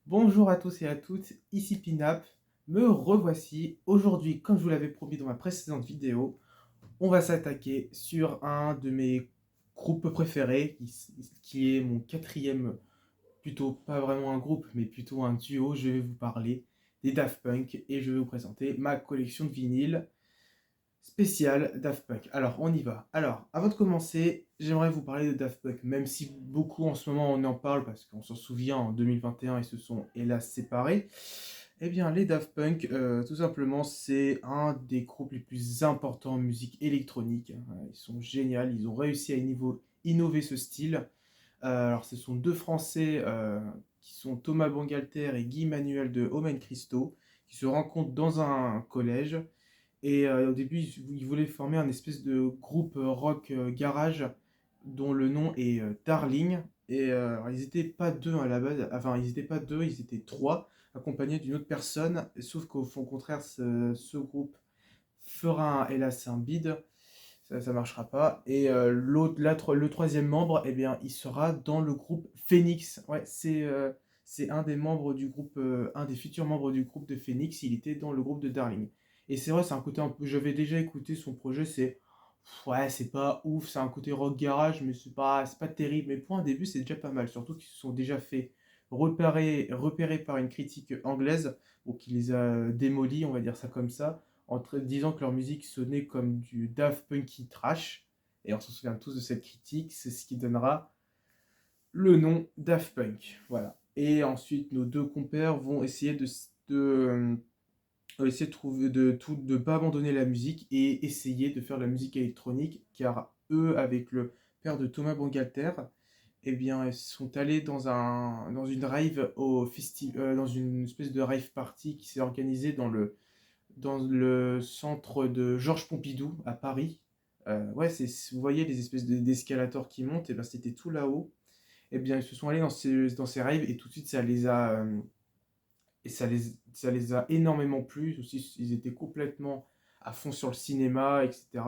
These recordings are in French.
Bonjour à tous et à toutes, ici Pinap, me revoici. Aujourd'hui, comme je vous l'avais promis dans ma précédente vidéo, on va s'attaquer sur un de mes groupes préférés, qui est mon quatrième, plutôt pas vraiment un groupe, mais plutôt un duo. Je vais vous parler des Daft Punk et je vais vous présenter ma collection de vinyles spéciale Daft Punk. Alors, on y va. Alors, avant de commencer, j'aimerais vous parler de Daft Punk, même si beaucoup en ce moment on en parle parce qu'on s'en souvient, en 2021 ils se sont hélas séparés. Eh bien, les Daft Punk, tout simplement, c'est un des groupes les plus importants en musique électronique. Ils sont géniaux, ils ont réussi à innover ce style. Alors, ce sont deux Français qui sont Thomas Bangalter et Guy Manuel de Omen Christo, qui se rencontrent dans un collège. Et au début, ils voulaient former un espèce de groupe rock garage dont le nom est Darling. Et alors, ils n'étaient pas deux à la base, enfin, ils n'étaient pas deux, ils étaient trois, accompagnés d'une autre personne. Sauf qu'au fond, au contraire, ce groupe fera hélas un bide, ça marchera pas. Et le troisième membre, eh bien, il sera dans le groupe Phoenix. Ouais, c'est un des membres du groupe, un des futurs membres du groupe de Phoenix. Il était dans le groupe de Darling. Et c'est vrai, c'est un côté un peu. J'avais déjà écouté son projet, ouais, c'est pas ouf, c'est un côté rock garage, mais c'est pas terrible. Mais pour un début, c'est déjà pas mal. Surtout qu'ils se sont déjà fait repérer par une critique anglaise, ou qui les a démolis, on va dire ça comme ça, disant que leur musique sonnait comme du Daft Punky trash. Et on se souvient tous de cette critique, c'est ce qui donnera le nom Daft Punk. Voilà. Et ensuite, nos deux compères vont essayer essayer de trouver de pas abandonner la musique et essayer de faire de la musique électronique, car eux, avec le père de Thomas Bangalter, eh bien, ils sont allés dans une rave dans une espèce de rave party qui s'est organisée dans le centre de Georges Pompidou à Paris. Ouais, vous voyez les espèces d'escalators qui montent, et ben c'était tout là-haut. Et bien, ils se sont allés dans ces raves et tout de suite ça les a énormément plu. Aussi, ils étaient complètement à fond sur le cinéma, etc.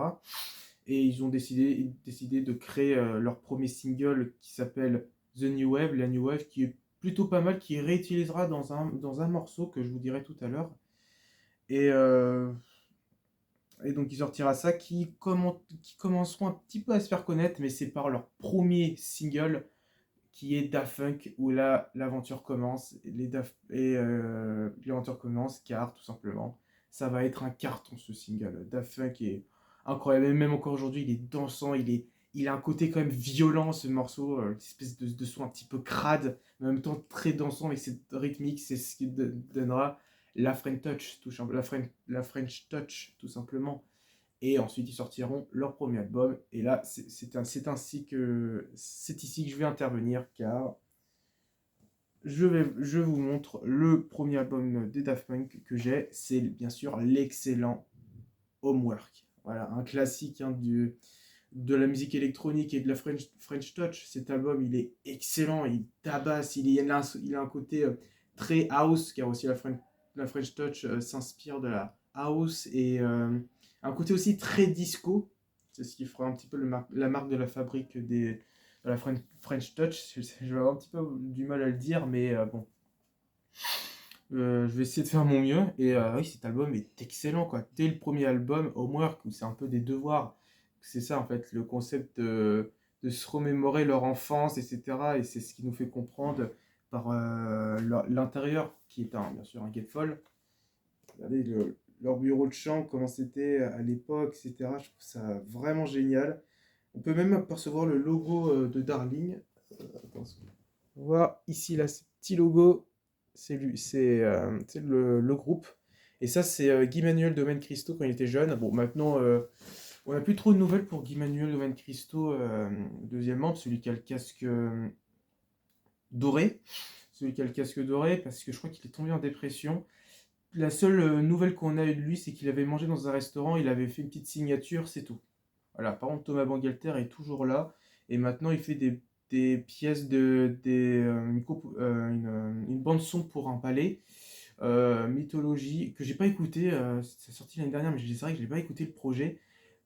Et ils ont décidé de créer leur premier single qui s'appelle The New Wave, la New Wave, qui est plutôt pas mal, qui réutilisera dans un morceau que je vous dirai tout à l'heure. Et, euh, et donc il sortira ça, qui commenceront un petit peu à se faire connaître, mais c'est par leur premier single qui est Daft Punk, où là l'aventure commence. L'aventure commence car tout simplement ça va être un carton, ce single. Daft Punk est incroyable, et même encore aujourd'hui il est dansant, il a un côté quand même violent, ce morceau, une espèce de son un petit peu crade, mais en même temps très dansant avec cette rythmique. C'est ce qui donnera la French Touch, tout simplement. Et ensuite, ils sortiront leur premier album. Et là, c'est ici que je vais intervenir, car je vous montre le premier album des Daft Punk que j'ai. C'est bien sûr l'excellent Homework. Voilà, un classique, hein, de la musique électronique et de la French Touch. Cet album, il est excellent, il tabasse, il a un côté très house, car aussi la French Touch s'inspire de la house, et un côté aussi très disco. C'est ce qui fera un petit peu la marque de la fabrique de la French Touch. Je vais avoir un petit peu du mal à le dire, mais bon, je vais essayer de faire mon mieux. Et oui, cet album est excellent, quoi. Dès le premier album, Homework, où c'est un peu des devoirs, c'est ça en fait, le concept de se remémorer leur enfance, etc. Et c'est ce qui nous fait comprendre par l'intérieur, qui est bien sûr un gatefold. Regardez leur bureau de chambre, comment c'était à l'époque, etc. Je trouve ça vraiment génial. On peut même apercevoir le logo de Darling. Attention. On voit ici là, ce petit logo, c'est le groupe. Et ça, c'est Guy Manuel Domaine Christo quand il était jeune. Bon, maintenant, on n'a plus trop de nouvelles pour Guy Manuel Domaine Christo, deuxième membre, celui qui a le casque doré. Celui qui a le casque doré, parce que je crois qu'il est tombé en dépression. La seule nouvelle qu'on a eue de lui, c'est qu'il avait mangé dans un restaurant, il avait fait une petite signature, c'est tout. Voilà, par contre, Thomas Bangalter est toujours là, et maintenant il fait des pièces une bande son pour un palais, Mythologie, que j'ai pas écouté, c'est sorti l'année dernière, mais c'est vrai que j'ai pas écouté le projet.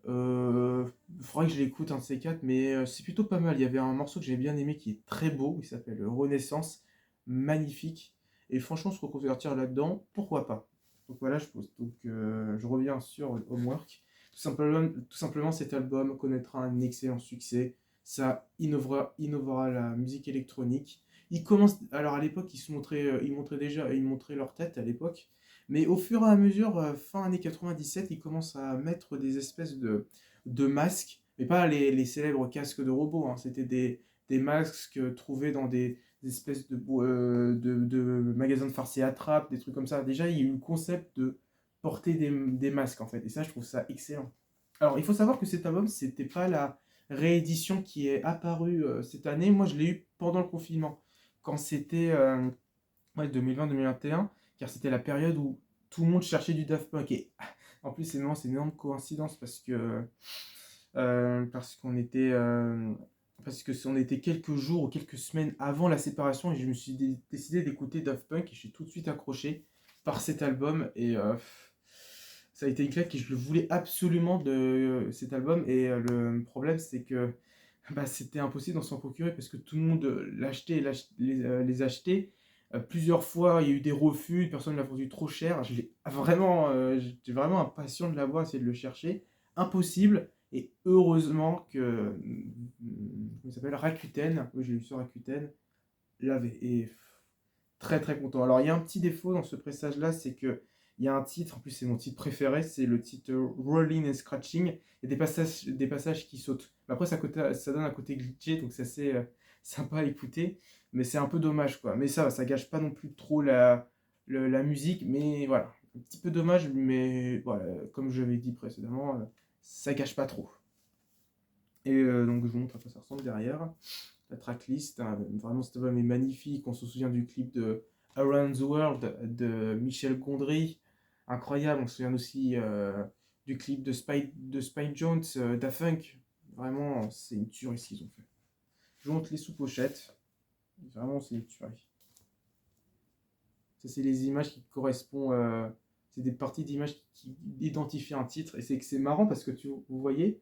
Faudrait que je l'écoute, un de ces quatre, mais c'est plutôt pas mal. Il y avait un morceau que j'ai bien aimé qui est très beau, il s'appelle Renaissance, magnifique. Et franchement, se reconvertir là-dedans, pourquoi pas? Donc voilà, je pose. Donc je reviens sur Homework. Tout simplement, cet album connaîtra un excellent succès. Ça innovera la musique électronique. Ils commencent, alors à l'époque, ils montraient leur tête à l'époque, mais au fur et à mesure, fin années 97, ils commencent à mettre des espèces de masques, mais pas les célèbres casques de robots, hein. C'était des masques trouvés dans des espèces de magasins de farce et attrape, des trucs comme ça. Déjà, il y a eu le concept de porter des masques en fait, et ça, je trouve ça excellent. Alors, il faut savoir que cet album, c'était pas la réédition qui est apparue cette année. Moi, je l'ai eu pendant le confinement, quand c'était ouais, 2020-2021, car c'était la période où tout le monde cherchait du Daft Punk. Et en plus, c'est marrant, c'est une énorme coïncidence parce que on était quelques jours ou quelques semaines avant la séparation et je me suis décidé d'écouter Daft Punk et je suis tout de suite accroché par cet album et ça a été une claque et je le voulais absolument de cet album et le problème c'est que bah, c'était impossible d'en s'en procurer parce que tout le monde l'achetait, les achetait. Plusieurs fois, il y a eu des refus, personne ne l'a vendu trop cher. J'étais vraiment impatient de l'avoir, essayer de le chercher. Impossible. Et heureusement que, comment il s'appelle, Rakuten, oui, j'ai lu sur Rakuten, l'avait. Et très très content. Alors il y a un petit défaut dans ce pressage-là, c'est que il y a un titre, en plus c'est mon titre préféré, c'est le titre Rolling and Scratching. Il y a des passages qui sautent. Mais après ça donne un côté glitché, donc c'est assez sympa à écouter. Mais c'est un peu dommage quoi. Mais ça gâche pas non plus trop la musique. Mais voilà, un petit peu dommage, mais voilà, comme je l'avais dit précédemment, ça gâche pas trop. Et donc je vous montre à quoi ça ressemble derrière. La tracklist, hein, vraiment cet album est magnifique. On se souvient du clip de Around the World de Michel Gondry, incroyable. On se souvient aussi du clip de Spike Jones, Daft Punk. Vraiment, c'est une tuerie ce qu'ils ont fait. Je vous montre les sous-pochettes. Vraiment, c'est une tuerie. Ça, c'est les images qui correspondent. C'est des parties d'images qui identifient un titre. Et c'est que c'est marrant parce que vous voyez,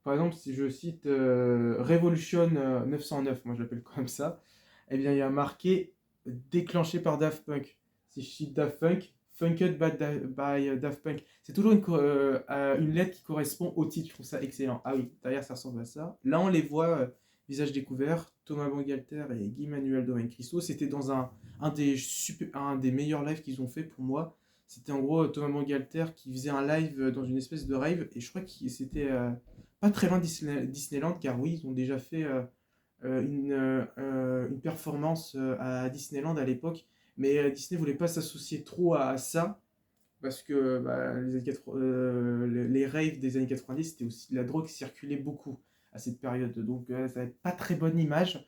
par exemple, si je cite Revolution 909, moi je l'appelle comme ça, eh bien il y a marqué déclenché par Daft Punk. Si je cite Daft Punk, Funked by Daft Punk. C'est toujours une lettre qui correspond au titre. Je trouve ça excellent. Ah oui, derrière ça ressemble à ça. Là on les voit, visage découvert, Thomas Bangalter et Guy Manuel Domaine Christo. C'était dans un des meilleurs lives qu'ils ont fait pour moi. C'était en gros Thomas Bangalter qui faisait un live dans une espèce de rave et je crois que c'était pas très loin de Disneyland, car oui, ils ont déjà fait une performance à Disneyland à l'époque, mais Disney voulait pas s'associer trop à ça, parce que bah, les raves des années 90, c'était aussi de la drogue qui circulait beaucoup à cette période, donc ça n'avait pas très bonne image.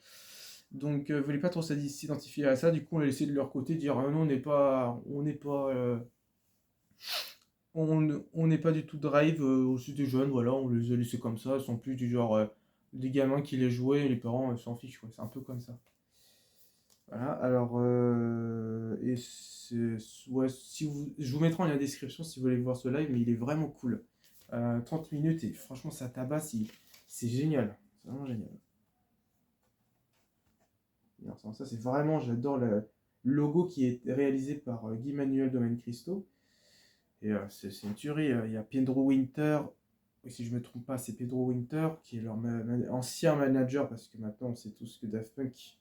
Donc, ne voulaient pas trop s'identifier à ça. Du coup, on a laissé de leur côté dire non, on n'est pas du tout drive, aussi des jeunes, voilà, on les a laissés comme ça, ils sont plus du genre des gamins qui les jouaient et les parents s'en fichent, quoi. C'est un peu comme ça. Voilà, alors, ouais, je vous mettrai en lien description si vous voulez voir ce live, mais il est vraiment cool. 30 minutes et franchement, ça tabasse, c'est génial, c'est vraiment génial. Alors, ça, c'est vraiment, j'adore le logo qui est réalisé par Guy Manuel Domaine Christo. Et c'est une tuerie. Il y a Pedro Winter, si je ne me trompe pas, c'est Pedro Winter qui est leur ancien manager, parce que maintenant on sait tous que Daft Punk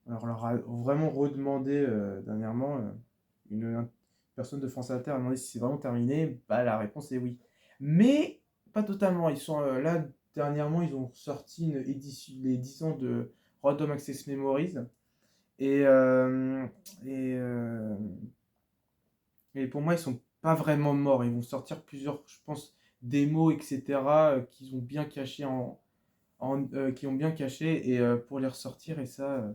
leur a vraiment redemandé dernièrement. Une personne de France Inter a demandé si c'est vraiment terminé. Bah, la réponse est oui. Mais pas totalement. Ils sont là, dernièrement, ils ont sorti une édition, les 10 ans de Random Access Memories. Et, euh, et, euh, et pour moi, ils sont pas vraiment morts. Ils vont sortir plusieurs, je pense, démos, etc., qu'ils ont bien caché qui ont bien caché et pour les ressortir. Et ça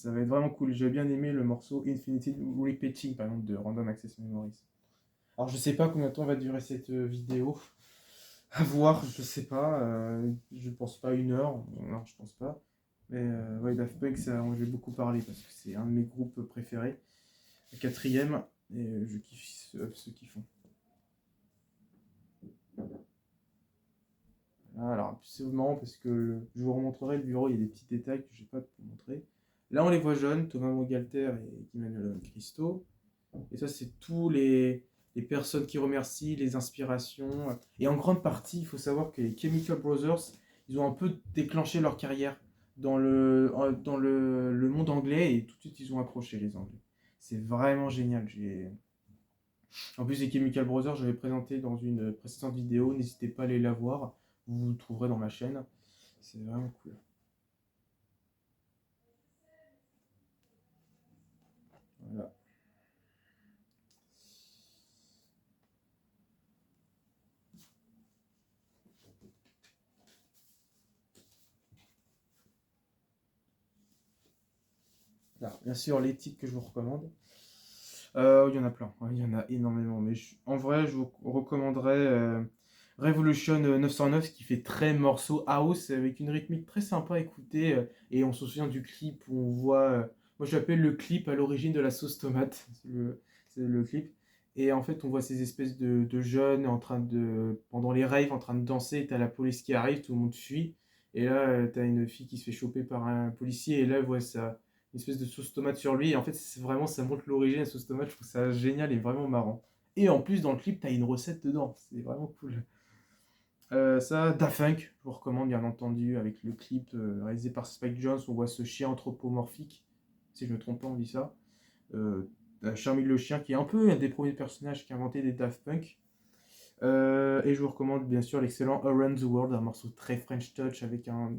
va être vraiment cool. J'ai bien aimé le morceau Infinity Repeating, par exemple, de Random Access Memories. Alors, je sais pas combien de temps va durer cette vidéo. À voir, je sais pas. Je pense pas 1 heure. Non, je pense pas. Mais ouais, Daft Punk, ça, je vais beaucoup parler parce que c'est un de mes groupes préférés. Le quatrième, et je kiffe ceux qui font. Ah, alors, c'est marrant parce que je vous remontrerai le bureau, il y a des petits détails que je n'ai pas pu vous montrer. Là, on les voit jeunes, Thomas Mogalter et Emmanuel Christo. Et ça, c'est tous les personnes qui remercient, les inspirations. Et en grande partie, il faut savoir que les Chemical Brothers, ils ont un peu déclenché leur carrière dans le monde anglais et tout de suite, ils ont accroché les Anglais. C'est vraiment génial. En plus, les Chemical Brothers, je l'ai présenté dans une précédente vidéo. N'hésitez pas à aller la voir. Vous le trouverez dans ma chaîne. C'est vraiment cool. Voilà. Là, bien sûr, les titres que je vous recommande. Il y en a plein, ouais, il y en a énormément. Mais en vrai, je vous recommanderais Revolution 909 qui fait très morceau house avec une rythmique très sympa à écouter. Et on se souvient du clip où on voit. Moi, j'appelle le clip à l'origine de la sauce tomate. C'est le clip. Et en fait, on voit ces espèces de jeunes pendant les raves en train de danser. T'as la police qui arrive, tout le monde fuit. Et là, t'as une fille qui se fait choper par un policier. Et là, elle voit ça une espèce de sauce tomate sur lui. Et en fait, c'est vraiment, ça montre l'origine de la sauce tomate. Je trouve ça génial et vraiment marrant. Et en plus, dans le clip, t'as une recette dedans. C'est vraiment cool. Ça, Daft Punk, je vous recommande bien entendu, avec le clip réalisé par Spike Jonze. On voit ce chien anthropomorphique, si je ne me trompe pas, on dit ça. Charmy le chien, qui est un peu un des premiers personnages qui a inventé des Daft Punk. Et je vous recommande bien sûr l'excellent Around the World, un morceau très French Touch avec un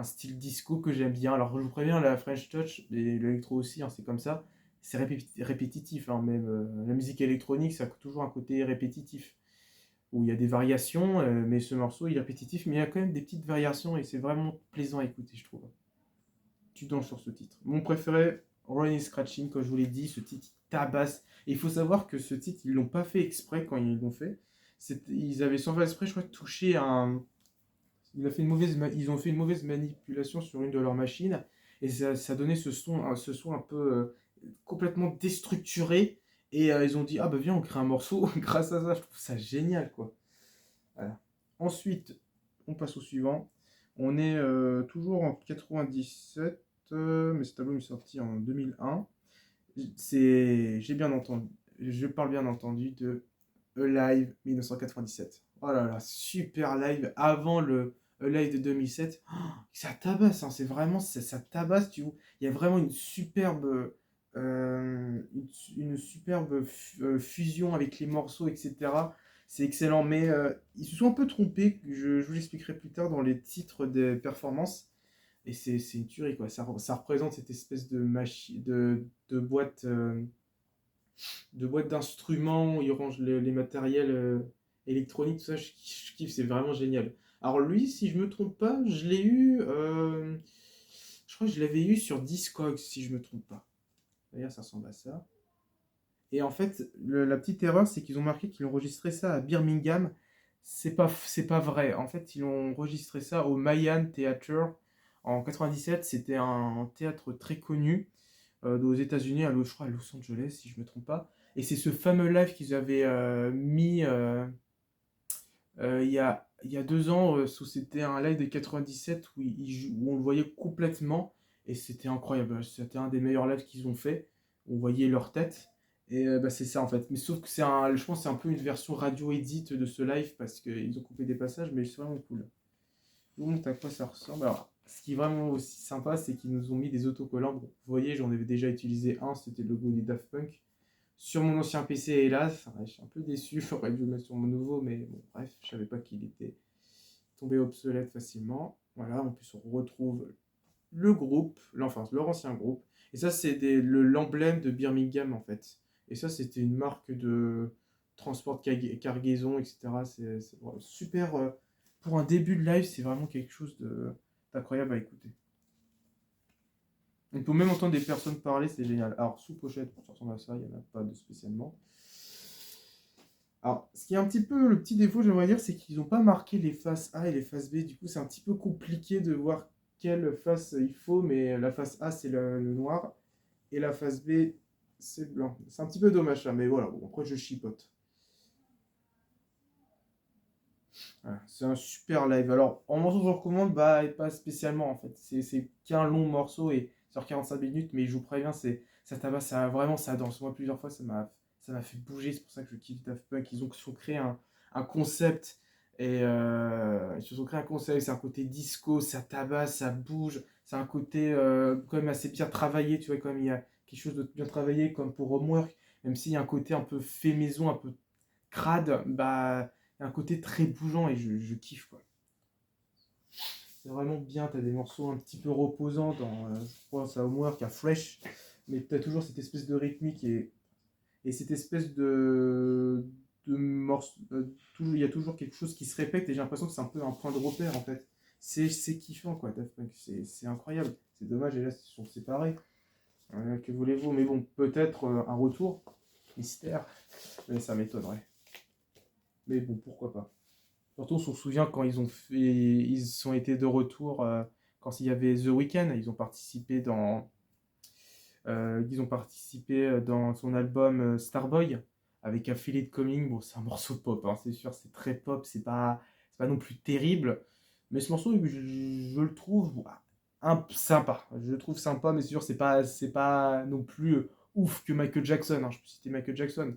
style disco que j'aime bien. Alors je vous préviens, la French Touch et l'électro aussi, hein, c'est comme ça. C'est répétitif, hein, même la musique électronique, ça a toujours un côté répétitif, où il y a des variations, mais ce morceau il est répétitif, mais il y a quand même des petites variations et c'est vraiment plaisant à écouter, je trouve. Tu danses sur ce titre. Mon préféré, Ronnie Scratching, comme je vous l'ai dit, ce titre il tabasse. Et il faut savoir que ce titre, ils l'ont pas fait exprès quand ils l'ont fait. Ils avaient sans faire exprès, je crois, touché un. Ils ont fait une mauvaise manipulation sur une de leurs machines. Et ça donnait ce son un peu complètement déstructuré. Et ils ont dit, ah bah viens, on crée un morceau grâce à ça. Je trouve ça génial, quoi. Voilà. Ensuite, on passe au suivant. On est toujours en 97, mais cet album est sorti en 2001. J'ai bien entendu, je parle bien entendu de Alive 1997. Oh là là, super live avant le Alive de 2007. Oh, ça tabasse, hein, c'est vraiment, ça tabasse. Il y a vraiment une superbe fusion avec les morceaux, etc. C'est excellent, mais ils se sont un peu trompés. Je vous l'expliquerai plus tard dans les titres des performances. Et c'est une tuerie, quoi. Ça représente cette espèce de machine, de boîte, d'instruments où ils rangent les matériels électroniques, tout ça. Je kiffe, c'est vraiment génial. Alors lui, si je me trompe pas, je crois que je l'avais eu sur Discogs, si je me trompe pas. D'ailleurs, ça ressemble à ça. Et en fait, la petite erreur, c'est qu'ils ont marqué qu'ils ont enregistré ça à Birmingham. C'est pas vrai. En fait, ils ont enregistré ça au Mayan Theatre en 97. C'était un théâtre très connu aux États-Unis, je crois à Los Angeles, si je ne me trompe pas. Et c'est ce fameux live qu'ils avaient mis il y a 2 ans, c'était un live de 97 où on le voyait complètement. Et c'était incroyable. C'était un des meilleurs lives qu'ils ont fait. On voyait leur tête. Et bah, c'est ça en fait. Mais sauf que je pense que c'est un peu une version radio edit de ce live parce qu'ils ont coupé des passages, mais c'est vraiment cool. Je vous montre à quoi ça ressemble. Alors, ce qui est vraiment aussi sympa, c'est qu'ils nous ont mis des autocollants. Bon, vous voyez, j'en avais déjà utilisé un, c'était le logo des Daft Punk. Sur mon ancien PC, hélas, ouais, je suis un peu déçu, j'aurais dû le mettre sur mon nouveau, mais bon, bref, je savais pas qu'il était tombé obsolète facilement. Voilà, en plus on retrouve le groupe, enfin leur ancien groupe. Et ça, c'est l'emblème de Birmingham en fait. Et ça, c'était une marque de transport de cargaison, etc. C'est vraiment super. Pour un début de live, c'est vraiment quelque chose d'incroyable à écouter. On peut même entendre des personnes parler, c'est génial. Alors, sous pochette, ça ressemble à ça, il n'y en a pas de spécialement. Alors, ce qui est un petit peu le petit défaut, j'aimerais dire, c'est qu'ils n'ont pas marqué les faces A et les faces B. Du coup, c'est un petit peu compliqué de voir quelle face il faut, mais la face A, c'est le noir, et la face B, c'est le blanc. C'est un petit peu dommage, ça, mais voilà, bon, après, je chipote. Voilà, c'est un super live. Alors, en morceau que je recommande, bah, pas spécialement, en fait. C'est qu'un long morceau, et sur 45 minutes, mais il joue très bien, ça tabasse, ça, vraiment, ça danse. Moi, plusieurs fois, ça m'a fait bouger, c'est pour ça que je kiffe Daft Punk. Ils ont créé un concept, et ils se sont créé un concept, c'est un côté disco, ça tabasse, ça bouge, c'est un côté quand même assez bien travaillé, tu vois, quand même, il y a quelque chose de bien travaillé, comme pour Homework, même s'il y a un côté un peu fait maison, un peu crade, bah, il y a un côté très bougeant, et je kiffe, quoi. C'est vraiment bien, t'as des morceaux un petit peu reposants je pense à Homework, à Fresh, mais t'as toujours cette espèce de rythmique et cette espèce de morceau. Il y a toujours quelque chose qui se répète et j'ai l'impression que c'est un peu un point de repère en fait. C'est kiffant quoi, Daft Punk, c'est incroyable. C'est dommage, et là ils sont séparés. Que voulez-vous? Mais bon, peut-être un retour, mystère, mais ça m'étonnerait. Mais bon, pourquoi pas. Surtout, on se souvient quand ils ont été de retour, quand il y avait The Weeknd, ils ont participé dans son album Starboy avec un Feel It Coming. Bon, c'est un morceau pop, hein, c'est sûr, c'est très pop, c'est pas non plus terrible, mais ce morceau, je le trouve sympa. Je le trouve sympa, mais c'est sûr, c'est pas non plus ouf que Michael Jackson. Hein. Je peux citer Michael Jackson,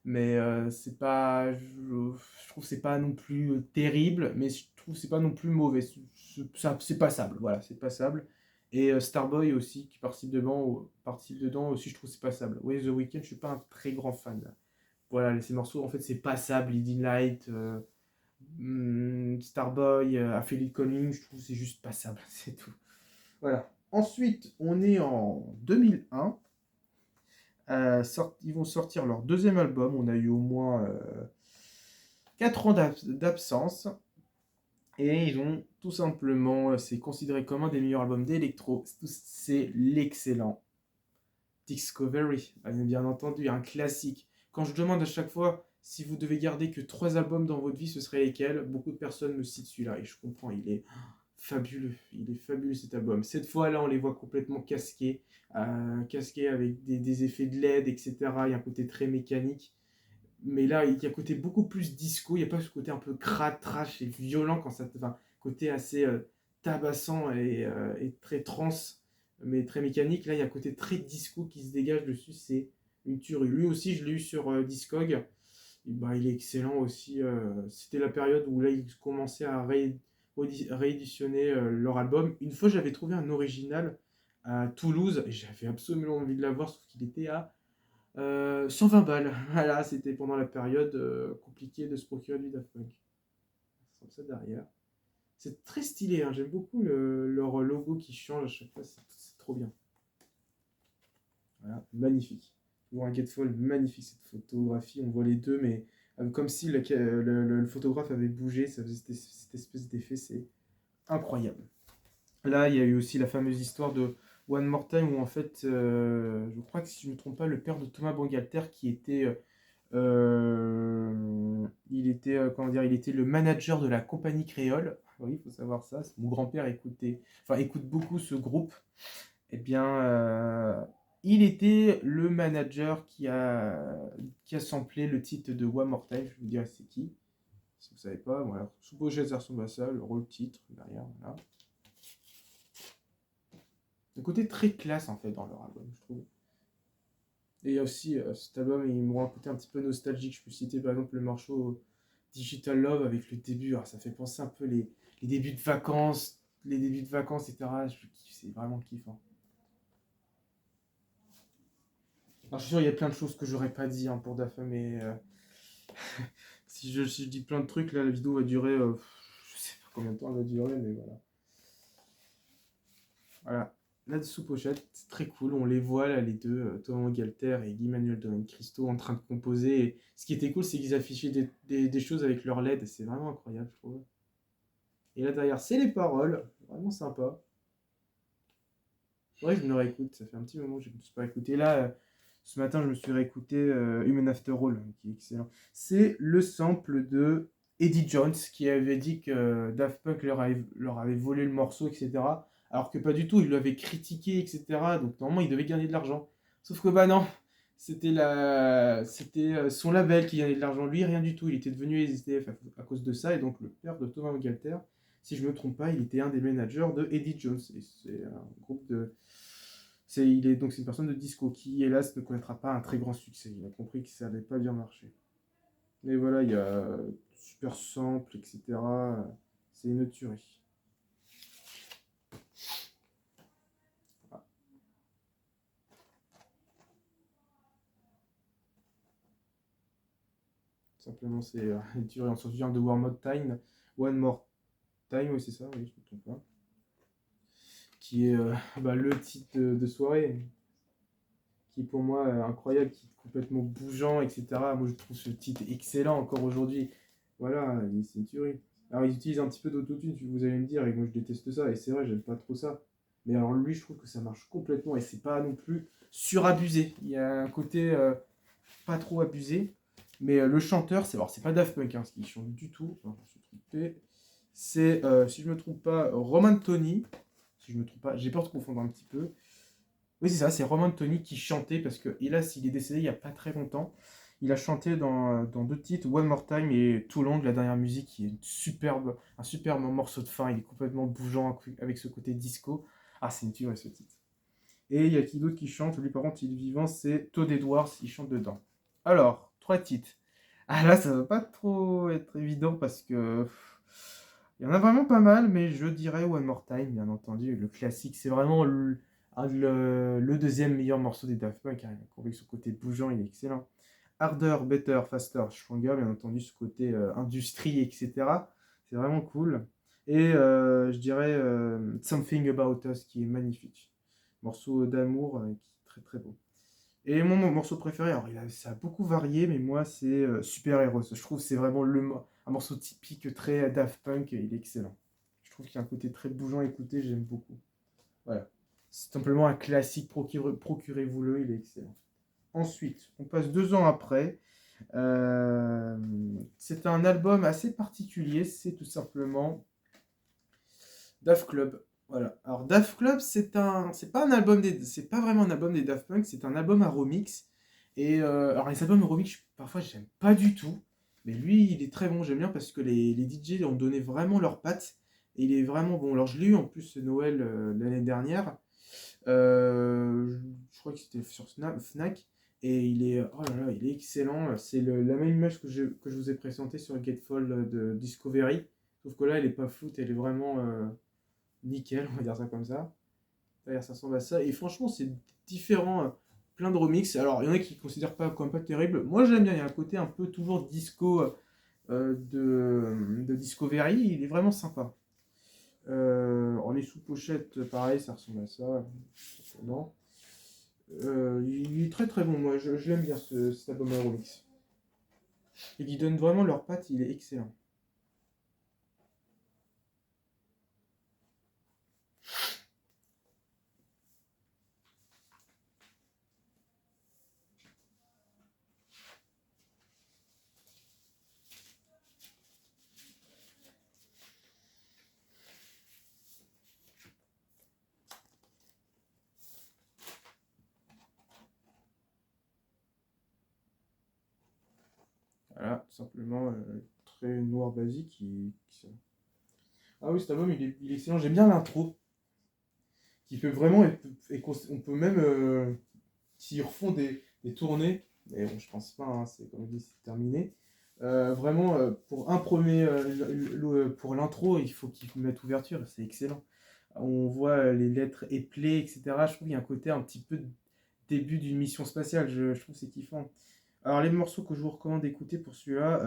mais c'est pas je trouve que c'est pas non plus terrible, mais je trouve que c'est pas non plus mauvais, c'est passable, voilà, c'est passable. Et Starboy aussi qui participe dedans aussi, je trouve que c'est passable. Oui, The Weeknd, je suis pas un très grand fan. Voilà, ces morceaux en fait c'est passable. Leading Light, Starboy, Affiliate Calling, je trouve que c'est juste passable. C'est tout, voilà. Ensuite on est en 2001. Ils vont sortir leur deuxième album. On a eu au moins 4 ans d'absence. Et ils ont tout simplement, c'est considéré comme un des meilleurs albums d'électro. C'est l'excellent Discovery. Bien entendu, un classique. Quand je demande à chaque fois si vous devez garder que 3 albums dans votre vie, ce serait lesquels? Beaucoup de personnes me citent celui-là. Et je comprends, il est fabuleux. Il est fabuleux cet album. Cette fois-là, on les voit complètement casqués avec des effets de LED, etc. Il y a un côté très mécanique. Mais là, il y a un côté beaucoup plus disco. Il n'y a pas ce côté un peu crade, trash et violent quand ça. Enfin, côté assez tabassant et très trance, mais très mécanique. Là, il y a un côté très disco qui se dégage dessus. C'est une tuerie. Lui aussi, je l'ai eu sur Discog. Et bah, il est excellent aussi. C'était la période où là, ils commençaient à rééditionner leur album. Une fois, j'avais trouvé un original à Toulouse et j'avais absolument envie de l'avoir, sauf qu'il était à 120 balles. Voilà, c'était pendant la période compliquée de se procurer du Daft Punk. C'est comme ça derrière. C'est très stylé, hein. J'aime beaucoup leur logo qui change à chaque fois, c'est trop bien. Voilà, magnifique. Pour un Getfall, magnifique cette photographie, on voit les deux, mais comme si le photographe avait bougé, ça faisait cette espèce d'effet, c'est incroyable. Là, il y a eu aussi la fameuse histoire de One More Time où en fait, je crois que si je ne me trompe pas, le père de Thomas Bangalter qui était, comment dire, il était le manager de la compagnie créole. Oui, il faut savoir ça. Mon grand-père écoute beaucoup ce groupe. Eh bien, il était le manager qui a samplé le titre de One More Time. Je vais vous dire c'est qui. Si vous ne savez pas, voilà. Sous Bojet ressemble à ça, le rôle titre derrière, voilà. Un côté très classe en fait dans leur album, je trouve. Et il y a aussi cet album, il me rend un côté un petit peu nostalgique. Je peux citer par exemple le morceau Digital Love avec le début. Alors, ça fait penser un peu les débuts de vacances, etc. C'est vraiment kiffant. Alors, je suis sûr, il y a plein de choses que j'aurais pas dit hein, pour Dafa, mais si je dis plein de trucs, là, la vidéo va durer. Je sais pas combien de temps elle va durer, mais voilà. Voilà. Là-dessous pochette, c'est très cool. On les voit là, les deux, Thomas Galter et Guy-Manuel Don Cristo, en train de composer. Et ce qui était cool, c'est qu'ils affichaient des choses avec leur LED. C'est vraiment incroyable, je trouve. Et là derrière, c'est les paroles. Vraiment sympa. Ouais, je me le réécoute. Ça fait un petit moment que je ne me suis pas écouté. Là, ce matin, je me suis réécouté Human After All, qui est excellent. C'est le sample de Eddie Jones qui avait dit que Daft Punk leur avait volé le morceau, etc. Alors que pas du tout, il l'avait critiqué, etc. Donc normalement, il devait gagner de l'argent. Sauf que bah non, c'était son label qui gagnait de l'argent. Lui, rien du tout. Il était devenu SDF à cause de ça. Et donc, le père de Thomas Galter, si je ne me trompe pas, il était un des managers de Eddie Jones. Et c'est un groupe Donc c'est une personne de disco qui, hélas, ne connaîtra pas un très grand succès. Il a compris que ça n'allait pas bien marcher. Mais voilà, il y a super sample, etc. C'est une tuerie. Ah, simplement, c'est une tuerie. On se souvient de One More Time. One More Time, oui, c'est ça, oui, je ne me trompe pas. Qui est le titre de soirée, qui est pour moi incroyable, qui est complètement bougeant, etc. Moi, je trouve ce titre excellent encore aujourd'hui. Voilà, c'est une tuerie. Alors, ils utilisent un petit peu d'autotune, vous allez me dire, et moi, je déteste ça, et c'est vrai, j'aime pas trop ça. Mais alors, lui, je trouve que ça marche complètement, et c'est pas non plus surabusé. Il y a un côté pas trop abusé. Mais le chanteur, c'est pas Daft Punk, hein, ce qui chante du tout. Enfin, je me suis trompé. C'est, si je me trompe pas, Roman Tony. Si je me trompe pas, j'ai peur de confondre un petit peu. Oui, c'est ça, c'est Roman Tony qui chantait parce que, hélas, il est décédé il y a pas très longtemps. Il a chanté dans deux titres, One More Time et Too Long, la dernière musique, qui est un superbe morceau de fin. Il est complètement bougeant avec ce côté disco. Ah, c'est une tuerie ce titre. Et il y a qui d'autre qui chante? Lui, par contre, il est vivant, c'est Todd Edwards, il chante dedans. Alors, trois titres. Ah là, ça va pas trop être évident parce que il y en a vraiment pas mal, mais je dirais One More Time, bien entendu. Le classique, c'est vraiment le deuxième meilleur morceau des Daft Punk, hein. Avec ce côté bougeant, il est excellent. Harder, Better, Faster, Stronger, bien entendu, ce côté industrie, etc. C'est vraiment cool. Et je dirais Something About Us, qui est magnifique. Morceau d'amour qui est très très beau. Et mon morceau préféré, alors ça a beaucoup varié, mais moi c'est Super Heroes. Je trouve que c'est vraiment un morceau typique très Daft Punk, et il est excellent. Je trouve qu'il y a un côté très bougeant à écouter, j'aime beaucoup. Voilà. C'est simplement un classique, procurez-vous-le, il est excellent. Ensuite, on passe 2 ans après. Euh, c'est un album assez particulier, c'est tout simplement Daft Club. Voilà. Alors Daft Club, c'est pas vraiment un album des Daft Punk, c'est un album à remix. Et alors les albums à remix, parfois j'aime pas du tout, mais lui, il est très bon. J'aime bien parce que les DJ ont donné vraiment leurs pattes. Et il est vraiment bon. Alors je l'ai eu en plus ce Noël l'année dernière. Je crois que c'était sur Fnac. Et oh là là, il est excellent. C'est la même image que je vous ai présentée sur Gatefold de Discovery. Sauf que là, elle est pas floute, elle est vraiment nickel, on va dire ça comme ça. D'ailleurs, ça ressemble à ça. Et franchement, c'est différent, plein de remix. Alors, il y en a qui ne considèrent pas comme pas terrible. Moi, j'aime bien. Il y a un côté un peu toujours disco de Discovery. Il est vraiment sympa. En les sous-pochettes, pareil, ça ressemble à ça. Simplement. Il est très très bon. Moi, je l'aime bien cet album à remix. Et qui donne vraiment leur patte, il est excellent. Voilà, tout simplement très noir basique. Ah oui, cet album, il est excellent. J'aime bien l'intro, qui peut vraiment on peut même, s'ils refont des tournées, mais bon, je pense pas, hein, c'est comme je dis, c'est terminé. Vraiment, pour un premier, pour l'intro, il faut qu'ils mettent ouverture, c'est excellent. On voit les lettres éplées, etc. Je trouve qu'il y a un côté un petit peu début d'une mission spatiale, je trouve que c'est kiffant. Alors, les morceaux que je vous recommande d'écouter pour celui-là,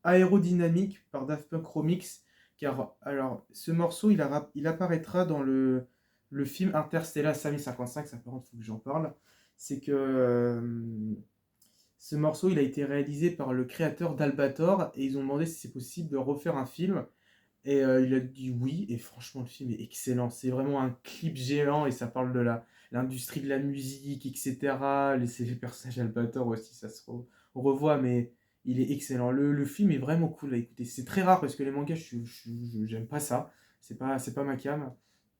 Aérodynamique par Daft Punk Remix. Car, alors, ce morceau, il apparaîtra dans le film Interstellar 5055. Ça, par contre, il faut que j'en parle. C'est que ce morceau, il a été réalisé par le créateur d'Albator et ils ont demandé si c'est possible de refaire un film. Et il a dit oui, et franchement, le film est excellent. C'est vraiment un clip géant et ça parle de l'industrie de la musique, etc. Les personnages Albator aussi, ça se revoit, mais il est excellent. Le film est vraiment cool à écouter. C'est très rare parce que les mangas, j'aime pas ça. C'est pas ma cam.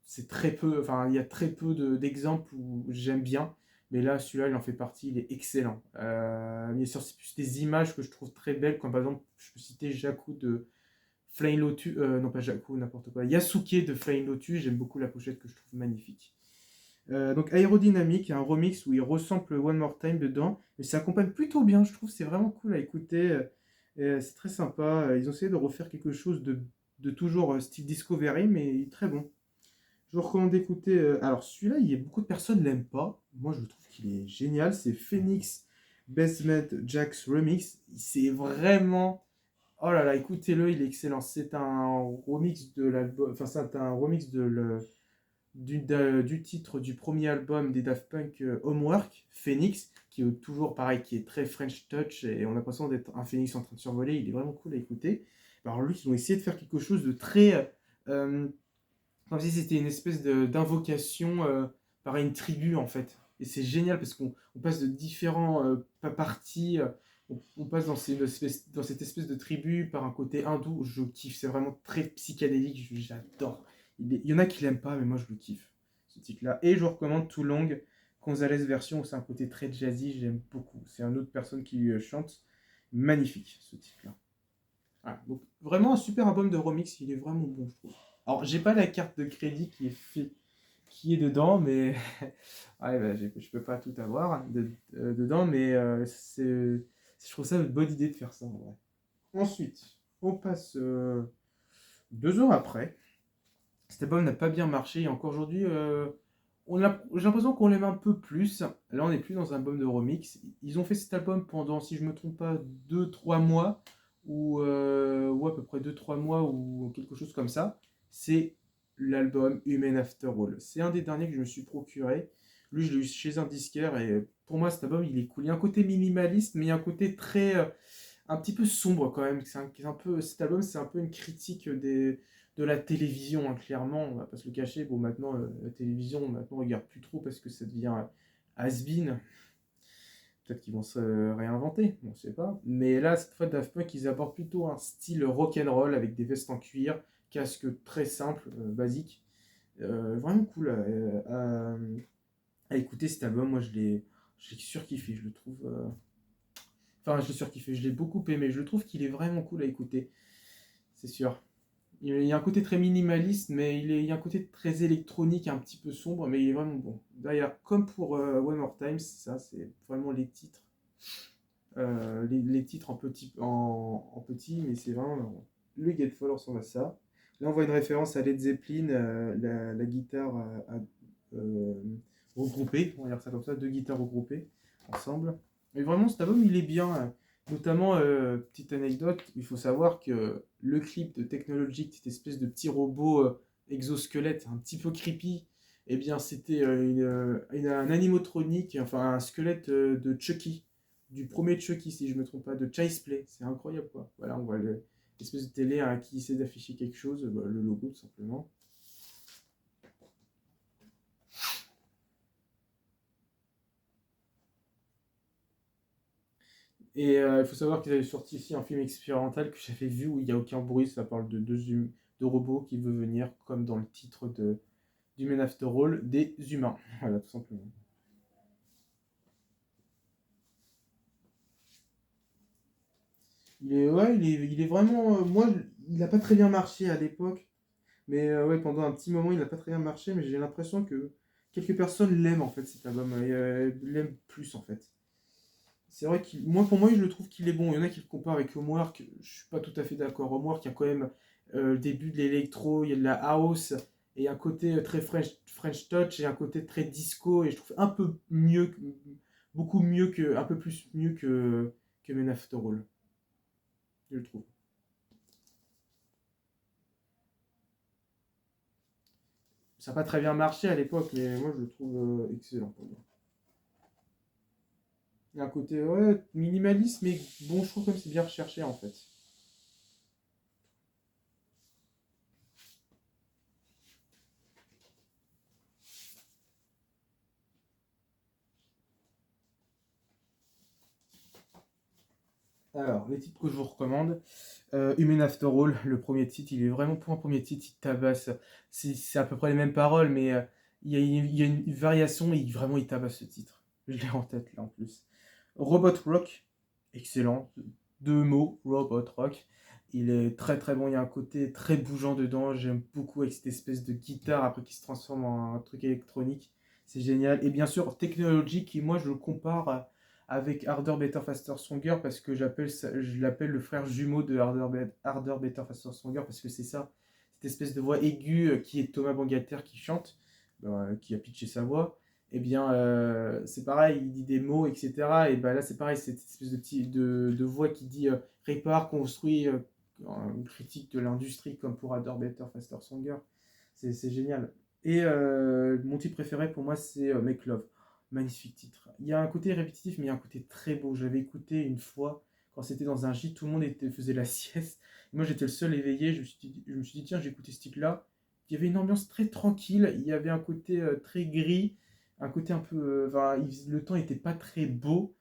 C'est très peu, enfin, il y a très peu d'exemples où j'aime bien. Mais là, celui-là, il en fait partie, il est excellent. Bien sûr, c'est plus des images que je trouve très belles, comme par exemple, je peux citer Jakku de Flying Lotus, non pas Jakku, n'importe quoi. Yasuke de Flying Lotus, j'aime beaucoup la pochette que je trouve magnifique. Donc Aérodynamique, il y a un remix où il resample One More Time dedans, mais ça accompagne plutôt bien, je trouve, c'est vraiment cool à écouter, c'est très sympa. Ils ont essayé de refaire quelque chose de toujours style Discovery, mais il est très bon. Je vous recommande d'écouter. Alors celui-là, il y a beaucoup de personnes l'aiment pas. Moi, je trouve qu'il est génial. C'est Phoenix Basement Jack's Remix. C'est vraiment. Oh là là, écoutez-le, il est excellent. C'est un remix de l'album. Enfin, c'est un remix du titre du premier album des Daft Punk, Homework, Phoenix, qui est toujours pareil, qui est très French touch et on a l'impression d'être un phénix en train de survoler. Il est vraiment cool à écouter. Alors lui, ils ont essayé de faire quelque chose de très comme si c'était une espèce d'invocation par une tribu en fait. Et c'est génial parce qu'on passe de différents parties, on passe dans cette espèce de tribu par un côté hindou. Je kiffe, c'est vraiment très psychédélique, j'adore. Il y en a qui l'aiment pas, mais moi je le kiffe, ce titre-là. Et je vous recommande Too Long, Gonzalez version, où c'est un côté très jazzy, j'aime beaucoup. C'est une autre personne qui chante. Magnifique ce titre-là. Voilà. Donc, vraiment un super album de remix, il est vraiment bon, je trouve. Alors, j'ai pas la carte de crédit qui est dedans, mais ouais, bah, je peux pas tout avoir dedans, mais je trouve ça une bonne idée de faire ça en vrai. Ensuite, on passe 2 ans après. Cet album n'a pas bien marché et encore aujourd'hui, j'ai l'impression qu'on l'aime un peu plus. Là, on n'est plus dans un album de remix. Ils ont fait cet album pendant, si je me trompe pas, 2-3 mois, ou à peu près 2-3 mois, ou quelque chose comme ça. C'est l'album Human After All. C'est un des derniers que je me suis procuré. Lui, je l'ai eu chez un disquaire et pour moi, cet album, il est cool. Il y a un côté minimaliste, mais il y a un côté très, un petit peu sombre quand même. Cet album, c'est un peu une critique de la télévision, hein, clairement, on va pas se le cacher. Bon, maintenant, la télévision, maintenant, on regarde plus trop parce que ça devient has-been. Peut-être qu'ils vont se réinventer, on ne sait pas. Mais là, cette fois, Daft Punk, ils apportent plutôt un style rock'n'roll avec des vestes en cuir, casque très simple, basique. Vraiment cool à écouter cet album. Moi, je l'ai surkiffé, je le trouve. Enfin, je l'ai surkiffé, je l'ai beaucoup aimé. Je le trouve qu'il est vraiment cool à écouter, c'est sûr. Il y a un côté très minimaliste, mais il y a un côté très électronique, un petit peu sombre, mais il est vraiment bon. D'ailleurs, comme pour One More Time, ça, c'est vraiment les titres. Les titres en petit, mais c'est vraiment marrant. Le Getfall ressemble à ça. Là, on voit une référence à Led Zeppelin, la guitare euh, regroupée, on va dire ça comme ça, 2 guitares regroupées ensemble. Mais vraiment, cet album, il est bien. Notamment, petite anecdote, il faut savoir que le clip de Technologic, cette espèce de petit robot exosquelette, un petit peu creepy, eh bien, c'était un animatronique, enfin un squelette de Chucky, du premier Chucky, si je me trompe pas, de Child's Play. C'est incroyable, quoi. Voilà, on voit l'espèce de télé hein, qui essaie d'afficher quelque chose, bah, le logo, tout simplement. Et il faut savoir qu'ils avaient sorti ici un film expérimental que j'avais vu où il n'y a aucun bruit. Ça parle de de robots qui veulent venir, comme dans le titre du Men After All, des humains. Voilà, tout simplement. Il est vraiment. Moi, il n'a pas très bien marché à l'époque. Mais ouais, pendant un petit moment, il n'a pas très bien marché. Mais j'ai l'impression que quelques personnes l'aiment en fait, cet album. L'aiment plus en fait. C'est vrai que moi, pour moi, je le trouve qu'il est bon. Il y en a qui le comparent avec Homework. Je suis pas tout à fait d'accord. Homework, il y a quand même le début de l'électro, il y a de la house, et un côté très French touch, et un côté très disco. Et je trouve un peu mieux, beaucoup mieux que, un peu plus mieux que Men After All. Je le trouve. Ça n'a pas très bien marché à l'époque, mais moi, je le trouve excellent pour moi. Il y a un côté ouais, minimaliste, mais bon, je trouve que c'est bien recherché en fait. Alors, les titres que je vous recommande, Human After All, le premier titre, il est vraiment pour un premier titre, il tabasse. C'est à peu près les mêmes paroles, mais il y a une variation et vraiment il tabasse ce titre. Je l'ai en tête là en plus. Robot Rock, excellent. 2 mots, Robot Rock. Il est très très bon, il y a un côté très bougeant dedans, j'aime beaucoup avec cette espèce de guitare après qui se transforme en un truc électronique. C'est génial. Et bien sûr, Technology, qui moi je le compare avec Harder, Better, Faster, Stronger, parce que je l'appelle le frère jumeau de Harder, Better, Faster, Stronger, parce que c'est ça, cette espèce de voix aiguë qui est Thomas Bangalter qui chante, qui a pitché sa voix. Eh bien, c'est pareil, il dit des mots, etc. Et ben là, c'est pareil, cette espèce de voix qui dit répare, construit, une critique de l'industrie, comme pour Harder, Better, Faster, Stronger. C'est génial. Et mon titre préféré pour moi, c'est Make Love. Magnifique titre. Il y a un côté répétitif, mais il y a un côté très beau. J'avais écouté une fois, quand c'était dans un gîte, tout le monde faisait la sieste. Moi, j'étais le seul éveillé. Je me suis dit, tiens, j'ai écouté ce titre-là. Il y avait une ambiance très tranquille. Il y avait un côté très gris. Un côté un peu. Enfin, le temps n'était pas très beau.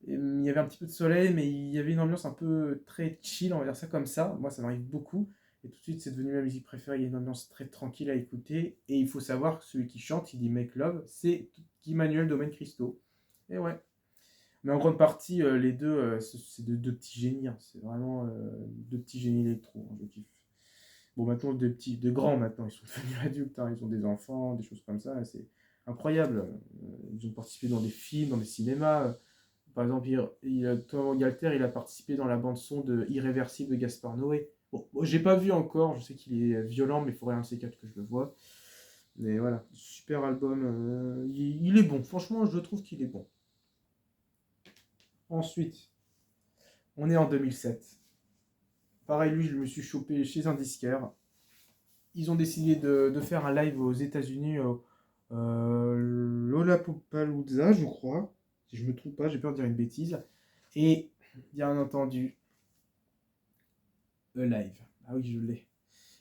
Il y avait un petit peu de soleil, mais il y avait une ambiance un peu très chill, on va dire ça comme ça. Moi, ça m'arrive beaucoup. Et tout de suite, c'est devenu ma musique préférée. Il y a une ambiance très tranquille à écouter. Et il faut savoir que celui qui chante, il dit Make Love, c'est Guy Manuel Domaine Christo. Et ouais. Mais en grande partie, les deux, c'est deux petits génies, hein. C'est vraiment deux petits génies électro, hein, je kiffe. Bon, maintenant, de grands maintenant, ils sont devenus adultes, hein. Ils ont des enfants, des choses comme ça. C'est incroyable. Ils ont participé dans des films, dans des cinémas. Par exemple, Thomas Galter, il a participé dans la bande-son de Irréversible de Gaspard Noé. Bon, j'ai pas vu encore, je sais qu'il est violent, mais il faudrait un de ces quatre que je le vois. Mais voilà, super album. Il est bon, franchement, je trouve qu'il est bon. Ensuite, on est en 2007. Pareil, lui, je me suis chopé chez un disquaire. Ils ont décidé de faire un live aux États-Unis, Lollapalooza, je crois. Si je me trompe pas, j'ai peur de dire une bêtise. Et bien entendu, live. Ah oui, je l'ai.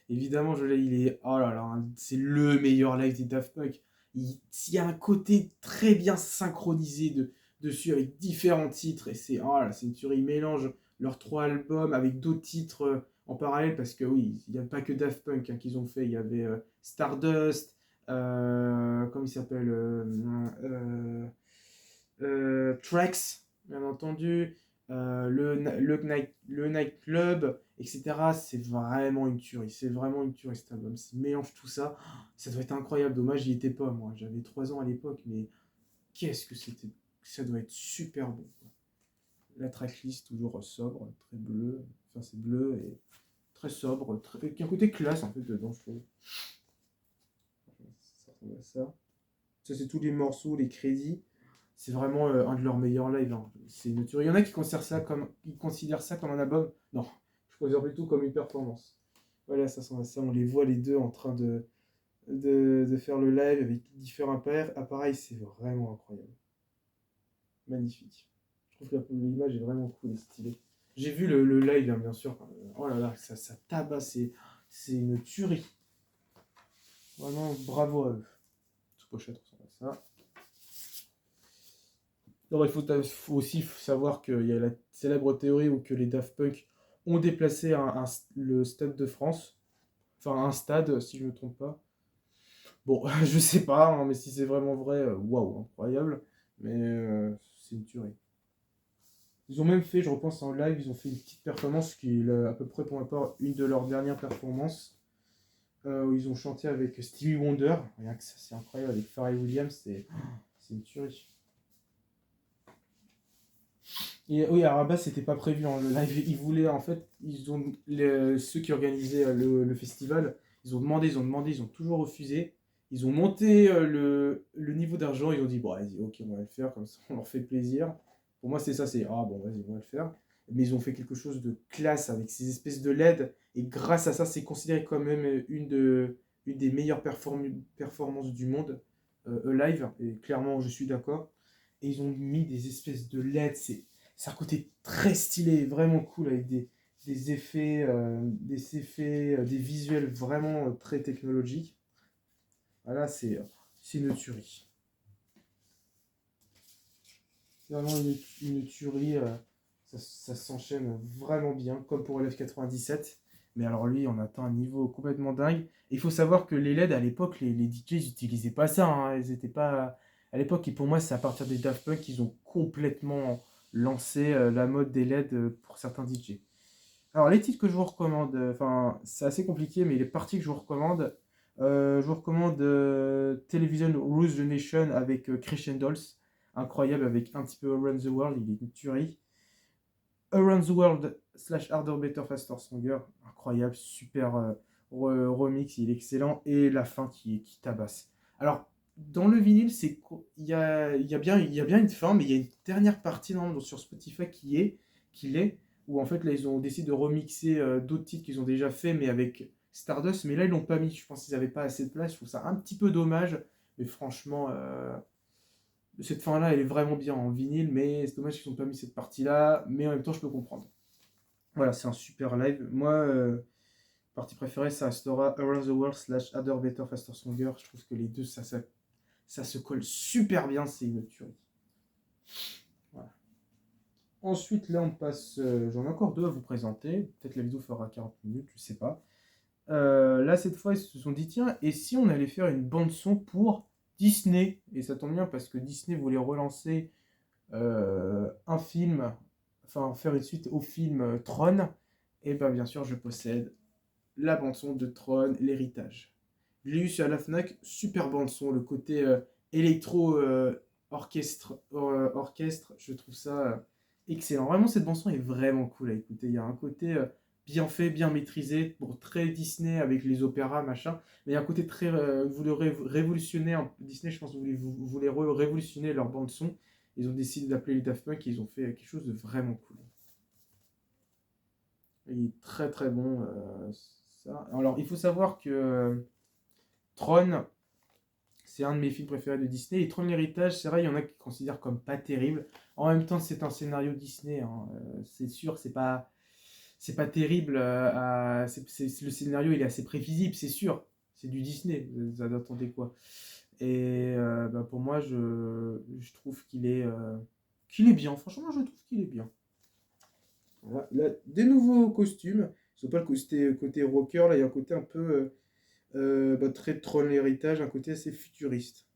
Évidemment, je l'ai. Il est. Oh là là, hein, c'est le meilleur live des Daft Punk. Il y a un côté très bien synchronisé dessus avec différents titres. Et c'est. Oh là, c'est une tuerie. Ils mélangent leurs trois albums avec d'autres titres en parallèle. Parce que oui, il n'y a pas que Daft Punk hein, qu'ils ont fait. Il y avait Stardust. Comment il s'appelle Tracks, bien entendu, le nightclub, etc. C'est vraiment une tuerie. C'est vraiment une tuerie cet album. S'il mélange tout ça, ça doit être incroyable. Dommage, j'y étais pas moi. J'avais 3 ans à l'époque, mais qu'est-ce que c'était. Ça doit être super bon, quoi. La tracklist, toujours sobre, très bleu. Enfin, c'est bleu et très sobre. Qui a un côté classe en fait dedans, je trouve. Ça ressemble à ça. Ça, c'est tous les morceaux, les crédits. C'est vraiment un de leurs meilleurs lives, hein. C'est une tuerie. Il y en a qui considèrent ça comme un album. Non, je considère plutôt comme une performance. Voilà, ça sent à ça. On les voit les deux en train de faire le live avec différents appareils. C'est vraiment incroyable. Magnifique. Je trouve que l'image est vraiment cool et stylée. J'ai vu le live, hein, bien sûr. Oh là là, ça tabasse. C'est une tuerie. Vraiment, bravo à eux. Sous pochette, ressemble à ça. Alors, il faut aussi savoir qu'il y a la célèbre théorie où que les Daft Punk ont déplacé le Stade de France. Enfin, un stade, si je ne me trompe pas. Bon, je sais pas, hein, mais si c'est vraiment vrai, waouh, incroyable. Mais c'est une tuerie. Ils ont même fait, je repense en live, ils ont fait une petite performance qui est à peu près pour ma part une de leurs dernières performances. Où ils ont chanté avec Stevie Wonder. Rien que ça, c'est incroyable. Avec Pharrell Williams, c'est une tuerie. Et oui, à Rabat, c'était pas prévu hein, le live. Ils voulaient, en fait, ceux qui organisaient le festival, ils ont toujours refusé. Ils ont monté le niveau d'argent, ils ont dit, bon, vas-y, ok, on va le faire, comme ça, on leur fait plaisir. Pour moi, c'est ça, c'est, ah bon, vas-y, on va le faire. Mais ils ont fait quelque chose de classe avec ces espèces de LED, et grâce à ça, c'est considéré quand même une des meilleures performances du monde, live, et clairement, je suis d'accord. Et ils ont mis des espèces de LED, c'est un côté très stylé, vraiment cool, avec des effets, des visuels vraiment très technologiques. Voilà, c'est une tuerie. C'est vraiment une tuerie. Ça s'enchaîne vraiment bien, comme pour LF97. Mais alors lui, on atteint un niveau complètement dingue. Et il faut savoir que les LED, à l'époque, les DJ, ils n'utilisaient pas ça, hein. Ils étaient pas. À l'époque, et pour moi, c'est à partir des Daft Punk qu'ils ont complètement lancé la mode des LED pour certains DJ. Alors, les titres que je vous recommande, enfin, c'est assez compliqué, mais les parties que je vous recommande, Je vous recommande Television Rules the Nation avec Christian Dolls. Incroyable avec un petit peu Around the World, il est une tuerie. Around the World / Harder, Better, Faster, Stronger. Incroyable, super remix, il est excellent. Et la fin qui tabasse. Alors, dans le vinyle, il y a bien une fin, mais il y a une dernière partie non, sur Spotify qui l'est, où en fait là ils ont décidé de remixer d'autres titres qu'ils ont déjà fait, mais avec Stardust, mais là ils l'ont pas mis. Je pense qu'ils n'avaient pas assez de place. Je trouve ça un petit peu dommage, mais franchement, cette fin-là, elle est vraiment bien en vinyle, mais c'est dommage qu'ils n'ont pas mis cette partie-là, mais en même temps, je peux comprendre. Voilà, c'est un super live. Moi, partie préférée, ça restera Around the World / Harder, Better, Faster, Stronger. Je trouve que les deux, ça se colle super bien, c'est une tuerie. Voilà. Ensuite, là, on passe. J'en ai encore deux à vous présenter. Peut-être la vidéo fera 40 minutes, je sais pas. Là, cette fois, ils se sont dit tiens, et si on allait faire une bande-son pour Disney? Et ça tombe bien parce que Disney voulait relancer un film, enfin faire une suite au film Tron, et ben bien sûr je possède la bande son de Tron, l'héritage. Je l'ai eu sur la Fnac, super bande son, le côté électro orchestre, je trouve ça excellent. Vraiment cette bande son est vraiment cool à écouter. Il y a un côté bien fait, bien maîtrisé, pour très Disney avec les opéras machin, mais il y a un côté très vous voulez révolutionner Disney, je pense que vous voulez révolutionner leur bande son. Ils ont décidé d'appeler les Daft Punk et ils ont fait quelque chose de vraiment cool. Il est très très bon. Ça. Alors il faut savoir que Tron, c'est un de mes films préférés de Disney. Et Tron l'héritage, c'est vrai, il y en a qui considèrent comme pas terrible. En même temps, c'est un scénario Disney. Hein. C'est sûr, c'est pas terrible. Le scénario, il est assez prévisible, c'est sûr. C'est du Disney. Vous attendez quoi? Et bah, pour moi, je trouve qu'il est bien. Franchement, je trouve qu'il est bien. Voilà. Là, des nouveaux costumes. Ce n'est pas le côté rocker, là, il y a un côté un peu bah, très Tron l'héritage, un côté assez futuriste.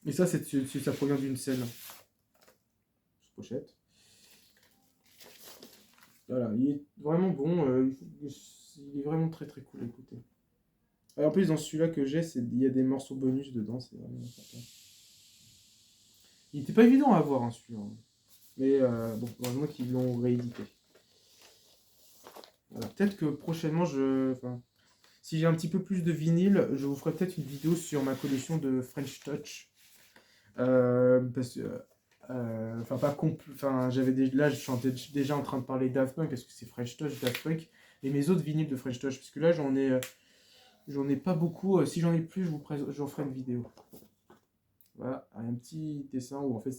Et ça, ça provient d'une scène. Pochette. Voilà, il est vraiment bon. Il est vraiment très très cool à écouter. Alors, en plus, dans celui-là que j'ai, il y a des morceaux bonus dedans. C'est vraiment sympa. Il n'était pas évident à avoir, hein, celui-là. Mais bon, heureusement qu'ils l'ont réédité. Voilà. Peut-être que prochainement, si j'ai un petit peu plus de vinyle, je vous ferai peut-être une vidéo sur ma collection de French Touch. Parce que, enfin, pas complet. Enfin, là, je suis déjà en train de parler Daft Punk parce que c'est French Touch, Daft Punk. Et mes autres vinyles de French Touch, parce que là, j'en ai pas beaucoup. Si j'en ai plus, j'en ferai une vidéo. Voilà, un petit dessin où en fait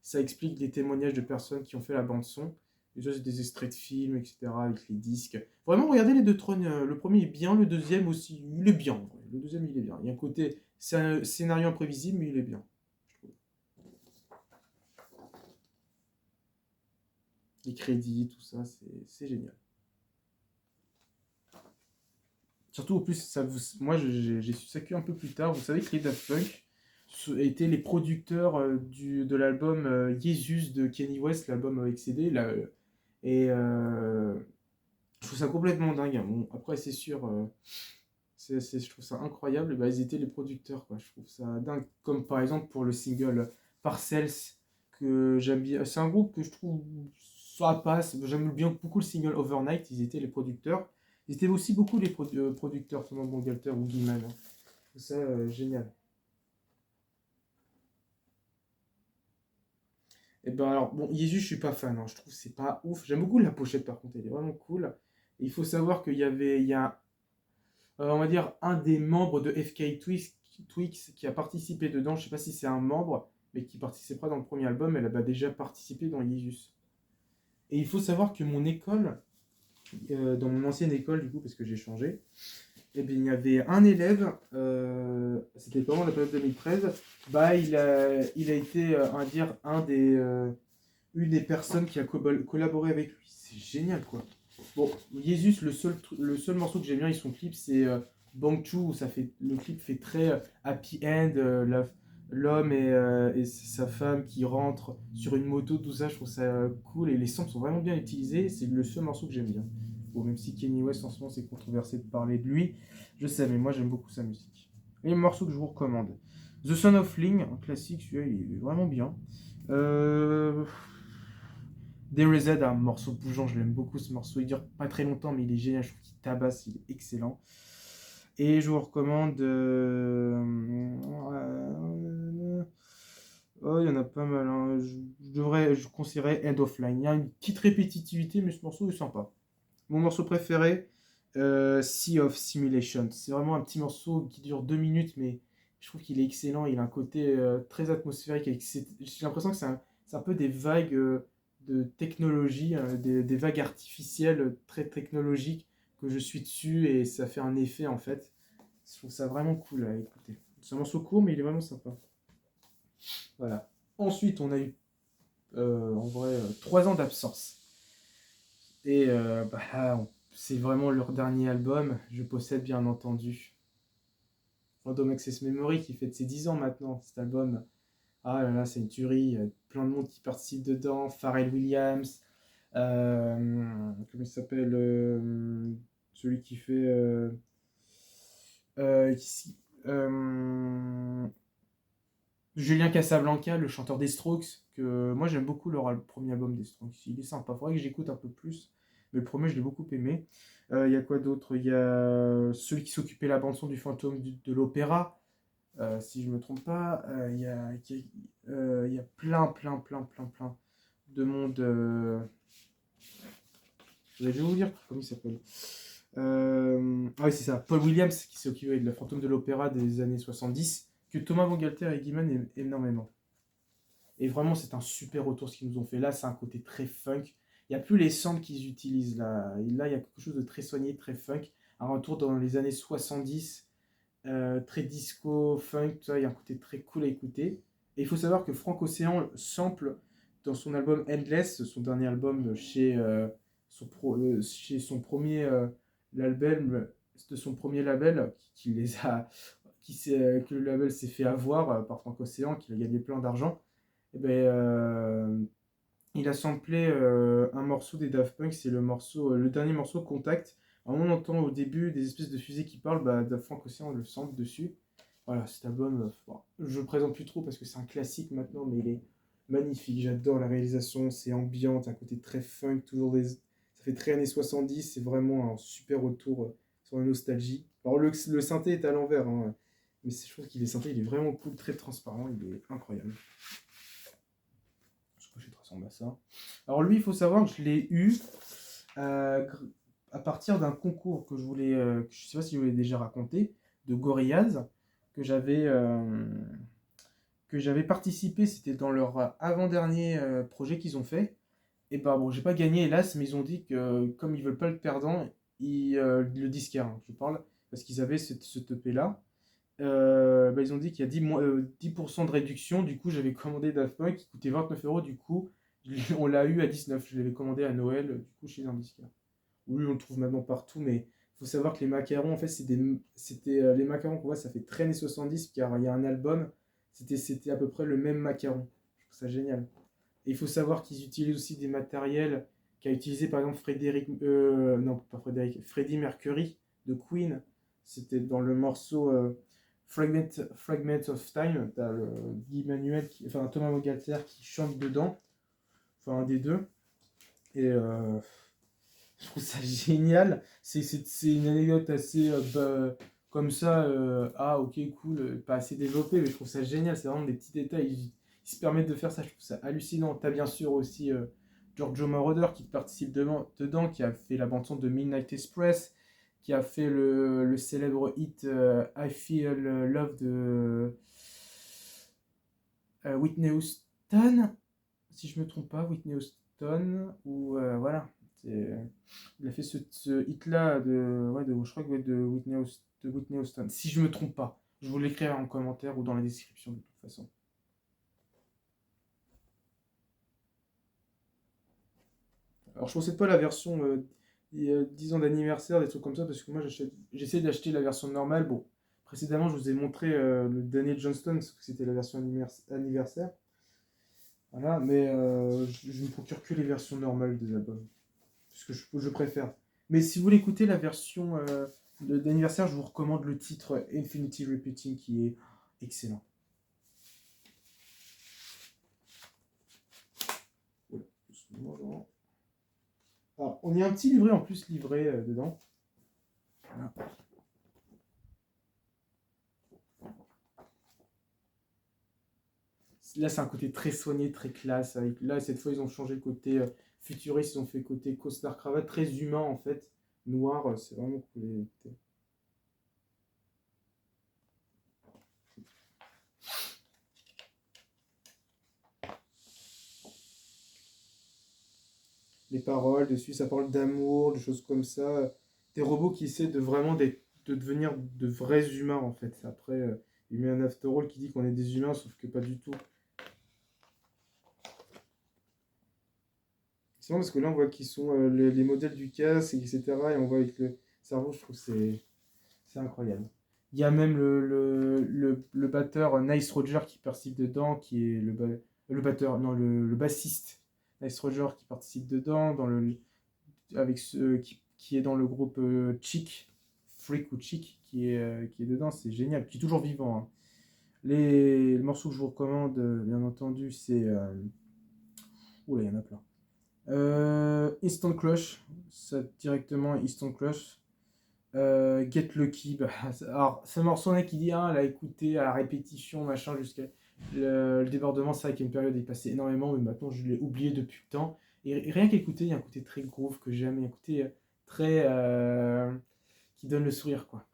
ça explique les témoignages de personnes qui ont fait la bande son. Déjà, c'est des extraits de films, etc. avec les disques. Vraiment, regardez les deux trônes. Le premier est bien, le deuxième aussi. Il est bien. Le deuxième, il est bien. Il y a un côté, c'est un scénario imprévisible, mais il est bien. Les crédits, tout ça, c'est génial. Surtout, au plus, moi, j'ai su ça qu'un peu plus tard. Vous savez que les Daft Punk étaient les producteurs de l'album Jesus de Kanye West, l'album avec CD. Là, et je trouve ça complètement dingue. Hein. Bon, après, c'est sûr, je trouve ça incroyable. Bah, ils étaient les producteurs, quoi. Je trouve ça dingue. Comme par exemple pour le single Parcells, que j'aime bien. C'est un groupe que je trouve ça passe. J'aime bien beaucoup le single Overnight. Ils étaient les producteurs. Ils étaient aussi beaucoup les producteurs, Thomas Bangalter ou Guiman. Hein. C'est ça, génial. Et ben alors, bon, Jesus, je suis pas fan. Hein. Je trouve que c'est pas ouf. J'aime beaucoup la pochette, par contre. Elle est vraiment cool. Et il faut savoir il y a on va dire, un des membres de FK Twix qui a participé dedans. Je sais pas si c'est un membre, mais qui participera dans le premier album. Elle a déjà participé dans Jesus. Et il faut savoir que mon école, dans mon ancienne école, du coup, parce que j'ai changé, eh bien, il y avait un élève, c'était pendant la période 2013, bah, il a été, on va dire, une des personnes qui a collaboré avec lui. C'est génial, quoi. Bon, Jesus, le seul morceau que j'aime bien, son clip, c'est Bang Choo, où le clip fait très happy end, l'homme et sa femme qui rentrent sur une moto, tout ça, je trouve ça cool, et les sons sont vraiment bien utilisés, c'est le seul morceau que j'aime bien. Bon, même si Kanye West en ce moment c'est controversé de parler de lui, je sais, mais moi j'aime beaucoup sa musique. Les morceaux que je vous recommande. The Son of Fling, un classique, celui-là il est vraiment bien. Euh... DRZ, un morceau bougeant, je l'aime beaucoup ce morceau. Il dure pas très longtemps, mais il est génial, je trouve qu'il tabasse, il est excellent. Et je vous recommande. Oh, il y en a pas mal, hein. Je conseillerais End of Line. Il y a une petite répétitivité, mais ce morceau est sympa. Mon morceau préféré, Sea of Simulation. C'est vraiment un petit morceau qui dure 2 minutes, mais je trouve qu'il est excellent. Il a un côté très atmosphérique. J'ai l'impression que c'est un peu des vagues de technologie, des vagues artificielles très technologiques que je suis dessus et ça fait un effet en fait. Je trouve ça vraiment cool à écouter. C'est un morceau court, mais il est vraiment sympa. Voilà. Ensuite, on a eu en vrai 3 ans d'absence. Et c'est vraiment leur dernier album. Je possède bien entendu Random Access Memory qui fête ses 10 ans maintenant. Cet album, ah là là, c'est une tuerie. Plein de monde qui participe dedans. Pharrell Williams, comment il s'appelle celui qui fait. Ici, Julien Casablanca, le chanteur des Strokes, que moi j'aime beaucoup leur premier album des Strokes. Il est sympa, faudrait que j'écoute un peu plus. Mais le premier, je l'ai beaucoup aimé. Il y a quoi d'autre? Il y a celui qui s'occupait de la bande-son du fantôme de l'opéra, si je me trompe pas. Il y a plein de monde. Je vais vous dire comment il s'appelle. Ah oui, c'est ça. Paul Williams qui s'est occupé de la fantôme de l'opéra des années 70, que Thomas Bangalter et Guiman aiment énormément. Et vraiment, c'est un super retour ce qu'ils nous ont fait là. C'est un côté très funk. Il n'y a plus les samples qu'ils utilisent là. Et là, il y a quelque chose de très soigné, très funk. Un retour dans les années 70, très disco, funk, tout ça. Il y a un côté très cool à écouter. Et il faut savoir que Frank Ocean sample dans son album Endless, son dernier album chez son premier l'album de son premier label, que le label s'est fait avoir par Frank Ocean, qui a gagné plein d'argent. Et ben, il a samplé un morceau des Daft Punk, c'est le dernier morceau Contact. Alors, on entend au début des espèces de fusées qui parlent, Daft Punk aussi on le sample dessus. Voilà, cet album, je le présente plus trop parce que c'est un classique maintenant, mais il est magnifique. J'adore la réalisation, c'est ambiante, un côté très funk, ça fait très années 70, c'est vraiment un super retour sur la nostalgie. Alors le synthé est à l'envers, hein, mais je trouve qu'il est synthé, il est vraiment cool, très transparent, il est incroyable. Ça. Alors lui, il faut savoir que je l'ai eu à partir d'un concours que je voulais, je sais pas si je vous l'ai déjà raconté, de Gorillaz, que j'avais participé, c'était dans leur avant-dernier projet qu'ils ont fait. Et bah bon, j'ai pas gagné hélas, mais ils ont dit que comme ils veulent pas le perdant, le disquaire, hein, je parle, parce qu'ils avaient ce EP là. Ils ont dit qu'il y a 10% de réduction. Du coup, j'avais commandé Daft Punk qui coûtait 29 €. Du coup, on l'a eu à 19. Je l'avais commandé à Noël, du coup, chez un disquaire. Oui, on le trouve maintenant partout, mais il faut savoir que les macarons, en fait, c'était les macarons qu'on voit, ça fait très années 70, car il y a un album, c'était à peu près le même macaron. Je trouve ça génial. Et il faut savoir qu'ils utilisent aussi des matériels qu'a utilisé par exemple non pas Frédéric, Freddie Mercury de Queen. C'était dans le morceau Fragment of Time. T'as Guy Manuel, enfin Thomas Bangalter qui chante dedans, enfin un des deux. Et je trouve ça génial. C'est une anecdote assez comme ça. Ah ok cool, pas assez développée, mais je trouve ça génial. C'est vraiment des petits détails. Ils se permettent de faire ça. Je trouve ça hallucinant. T'as bien sûr aussi Giorgio Moroder qui participe dedans, qui a fait la bande son de Midnight Express, qui a fait le célèbre hit I Feel Love de Whitney Houston, si je me trompe pas, Whitney Houston, ou voilà. Il a fait ce hit-là je crois que de Whitney Houston, si je me trompe pas. Je vous l'écrirai en commentaire ou dans la description de toute façon. Alors je possède pas la version 10 ans d'anniversaire, des trucs comme ça, parce que moi j'essaie d'acheter la version normale. Bon, précédemment je vous ai montré le Daniel Johnston, parce que c'était la version anniversaire. Voilà, mais je ne procure que les versions normales des albums. Parce que je préfère. Mais si vous voulez écouter la version d'anniversaire, je vous recommande le titre Infinity Repeating qui est excellent. Voilà, doucement. Alors, on y a un petit livret en plus livré dedans. Voilà. Là, c'est un côté très soigné, très classe. Là, cette fois, ils ont changé le côté futuriste, ils ont fait côté costard cravate, très humain en fait. Noir, c'est vraiment cool. Les paroles dessus, ça parle d'amour, de choses comme ça. Des robots qui essaient de vraiment de devenir de vrais humains en fait. Après, il met un afterall qui dit qu'on est des humains, sauf que pas du tout. C'est marrant parce que là, on voit qu'ils sont les modèles du casque, etc. Et on voit avec le cerveau, je trouve que c'est incroyable. Il y a même le batteur Nice Roger qui participe dedans, qui est le batteur, non, le bassiste Nice Roger qui participe dedans, avec qui est dans le groupe Chic, Freak ou Chic, qui est dedans, c'est génial, qui est toujours vivant. Hein. Le morceau que je vous recommande, bien entendu, c'est. Oula, il y en a plein. Instant Crush, ça directement Instant Crush. Get Lucky, bah, alors ce morceau, qui dit, elle a écouté à la répétition, machin, jusqu'à le débordement. C'est vrai qu'il y a une période, il passait énormément, mais maintenant je l'ai oublié depuis le temps. Et rien qu'écouter, il y a un côté très groove que j'aime, un côté très. Qui donne le sourire, quoi.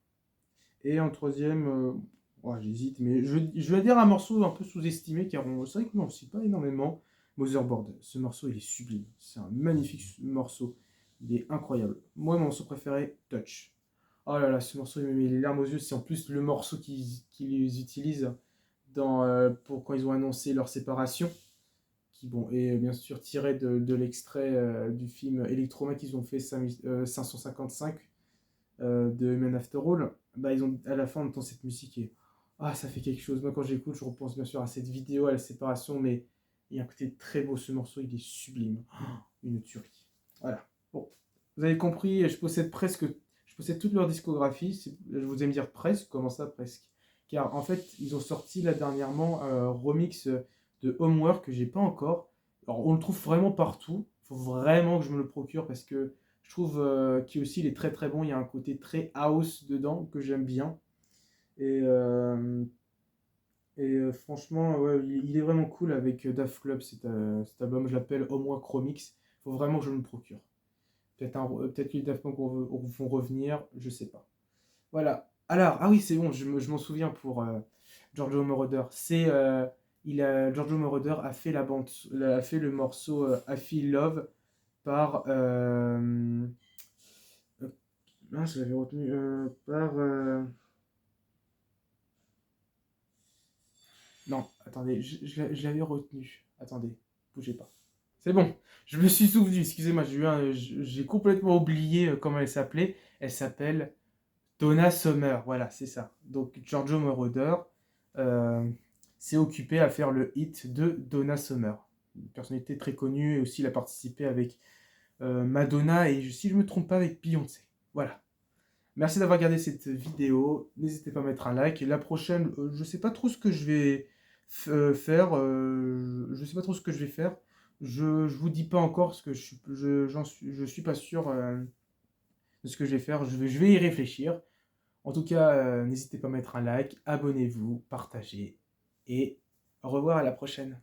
Et en troisième, ouais, j'hésite, mais je vais dire un morceau un peu sous-estimé, car c'est vrai qu'on n'en cite pas énormément. Motherboard, ce morceau il est sublime, c'est un magnifique morceau, il est incroyable. Moi, mon morceau préféré, Touch. Oh là là, ce morceau il me met les larmes aux yeux, c'est en plus le morceau qu'ils utilisent pour quand ils ont annoncé leur séparation, qui bon, est bien sûr tiré de l'extrait du film Electroma qu'ils ont fait 555 de Men After All. Bah, à la fin on entend cette musique et ça fait quelque chose. Moi quand j'écoute, je repense bien sûr à cette vidéo, à la séparation, mais il y a un côté très beau, ce morceau, il est sublime. Une tuerie. Voilà. Bon, vous avez compris, je possède toute leur discographie. Je vous aime dire presque, comment ça presque? Car en fait, ils ont sorti là dernièrement un remix de Homework que j'ai pas encore. Alors on le trouve vraiment partout. Il faut vraiment que je me le procure parce que je trouve qu'il aussi il est très très bon. Il y a un côté très house dedans que j'aime bien. Et, euh, franchement, ouais, il est vraiment cool avec Daft Club, cet album. Je l'appelle Homework Remix. Il faut vraiment que je me le procure. Peut-être que les Daft Punk vont revenir, je sais pas. Voilà. Alors, ah oui, c'est bon, je m'en souviens pour Giorgio Moroder. Giorgio Moroder a fait a fait le morceau I Feel Love par. Je l'avais retenu par. Non, attendez, je l'avais retenu. Attendez, bougez pas. C'est bon, je me suis souvenu, excusez-moi, j'ai complètement oublié comment elle s'appelait. Elle s'appelle Donna Summer, voilà, c'est ça. Donc Giorgio Moroder euh, s'est occupé à faire le hit de Donna Summer. Une personnalité très connue, et aussi il a participé avec Madonna et si je ne me trompe pas avec Beyoncé. Voilà. Merci d'avoir regardé cette vidéo. N'hésitez pas à mettre un like. Et la prochaine, je ne sais pas trop ce que je vais faire. Je sais pas trop ce que je vais faire. Je vous dis pas encore parce que je suis pas sûr de ce que je vais faire. Je vais y réfléchir. En tout cas, n'hésitez pas à mettre un like, abonnez-vous, partagez et au revoir à la prochaine.